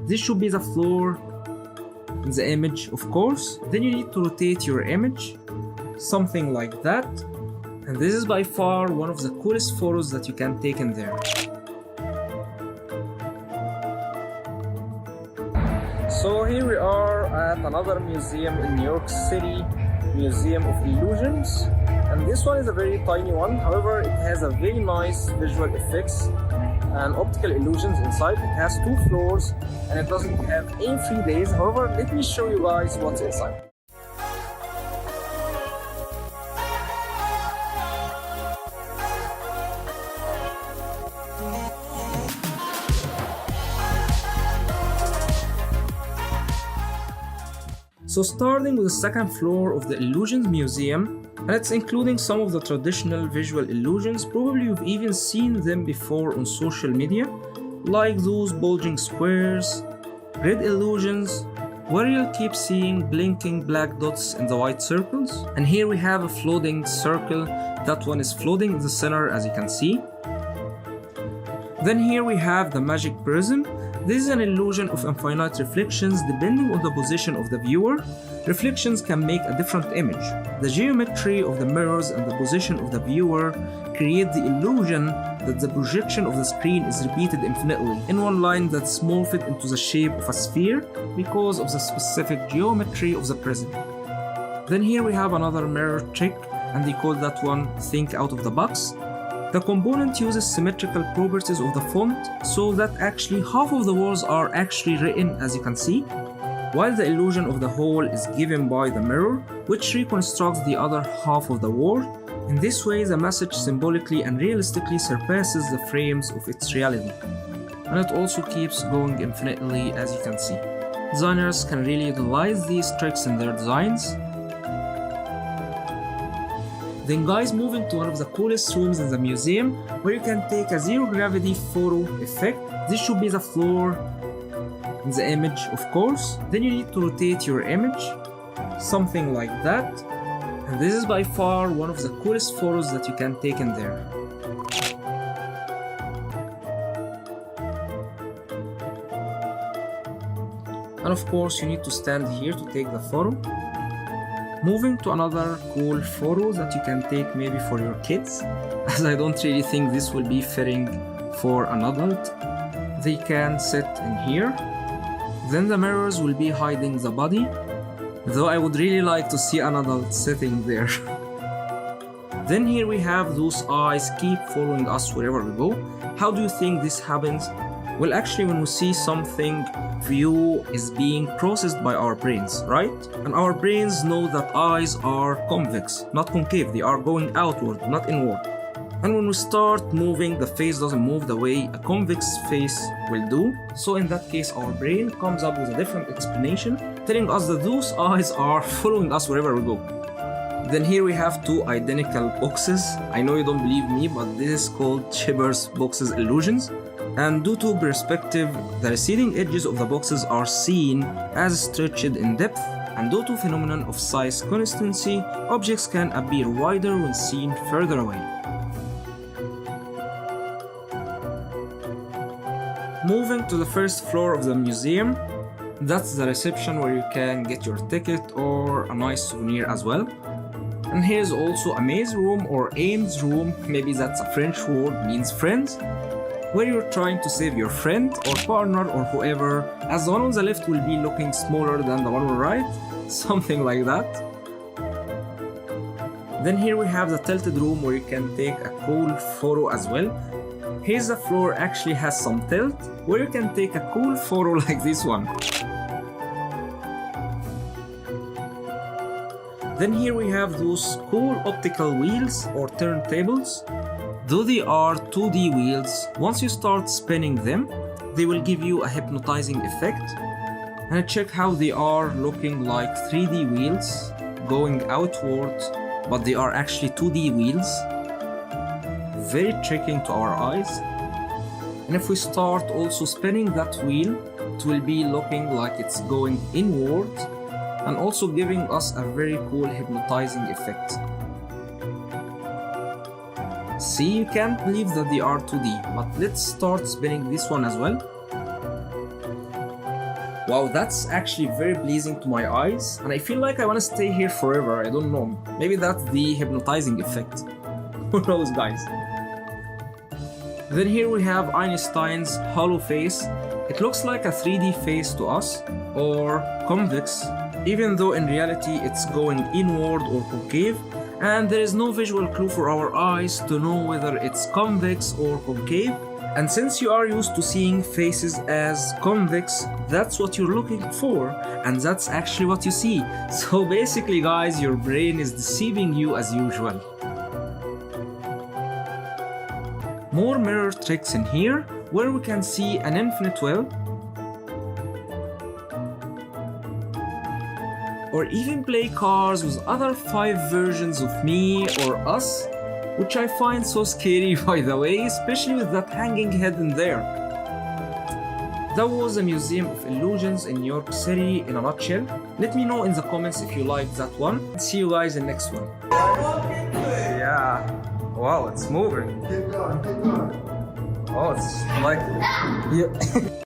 This should be the floor, the image of course. Then you need to rotate your image, something like that. And this is by far one of the coolest photos that you can take in there. So here we are at another museum in New York City, Museum of Illusions. And this one is a very tiny one, however it has a very nice visual effects and optical illusions inside. It has 2 floors and it doesn't have any free days. However, let me show you guys what's inside. So starting with the second floor of the Illusions Museum, and it's including some of the traditional visual illusions. Probably you've even seen them before on social media, like those bulging squares, grid illusions, where you'll keep seeing blinking black dots in the white circles. And here we have a floating circle. That one is floating in the center, as you can see. Then here we have the magic prism. This is an illusion of infinite reflections depending on the position of the viewer. Reflections can make a different image. The geometry of the mirrors and the position of the viewer create the illusion that the projection of the screen is repeated infinitely in one line that's morphed into the shape of a sphere because of the specific geometry of the prism. Then here we have another mirror trick, and they call that one think out of the box. The component uses symmetrical properties of the font so that actually half of the words are actually written, as you can see, while the illusion of the whole is given by the mirror, which reconstructs the other half of the word. In this way, the message symbolically and realistically surpasses the frames of its reality. And it also keeps going infinitely, as you can see. Designers can really utilize these tricks in their designs. Then guys, moving to one of the coolest rooms in the museum, where you can take a zero gravity photo effect. This should be the floor, the image of course. Then you need to rotate your image, something like that. And this is by far one of the coolest photos that you can take in there. And of course you need to stand here to take the photo. Moving to another cool photo that you can take maybe for your kids, as I don't really think this will be fitting for an adult. They can sit in here. Then the mirrors will be hiding the body, though I would really like to see an adult sitting there. Then here we have those eyes keep following us wherever we go. How do you think this happens? Well, actually when we see something, view is being processed by our brains, right? And our brains know that eyes are convex, not concave. They are going outward, not inward. And when we start moving, the face doesn't move the way a convex face will do. So in that case, our brain comes up with a different explanation, telling us that those eyes are following us wherever we go. Then here we have 2 identical boxes. I know you don't believe me, but this is called Chibber's boxes illusions. And due to perspective, the receding edges of the boxes are seen as stretched in depth, and due to phenomenon of size constancy, objects can appear wider when seen further away. Moving to the first floor of the museum, that's the reception where you can get your ticket or a nice souvenir as well. And here's also a maze room or aims room, maybe that's a French word, means friends, where you're trying to save your friend or partner or whoever, as the one on the left will be looking smaller than the one on the right, something like that. Then here we have the tilted room where you can take a cool photo as well. Here's the floor actually has some tilt, where you can take a cool photo like this one. Then here we have those cool optical wheels or turntables. Though they are 2D wheels, once you start spinning them, they will give you a hypnotizing effect. And check how they are looking like 3D wheels going outwards, but they are actually 2D wheels. Very tricking to our eyes. And if we start also spinning that wheel, it will be looking like it's going inward and also giving us a very cool hypnotizing effect. See, you can't believe that they are 2D, but let's start spinning this one as well. Wow, that's actually very pleasing to my eyes, and I feel like I want to stay here forever. I don't know. Maybe that's the hypnotizing effect. Who knows, guys? Then here we have Einstein's hollow face. It looks like a 3D face to us, or convex, even though in reality it's going inward or concave, and there is no visual clue for our eyes to know whether it's convex or concave. And since you are used to seeing faces as convex, that's what you're looking for, and that's actually what you see. So basically, guys, your brain is deceiving you as usual. More mirror tricks in here, where we can see an infinite well, or even play cards with other 5 versions of me or us, which I find so scary, by the way, especially with that hanging head in there. That was a Museum of Illusions in New York City in a nutshell. Let me know in the comments if you liked that one. See you guys in the next one. Yeah. Wow, it's moving. Keep going, keep going. Oh, it's like... Yeah.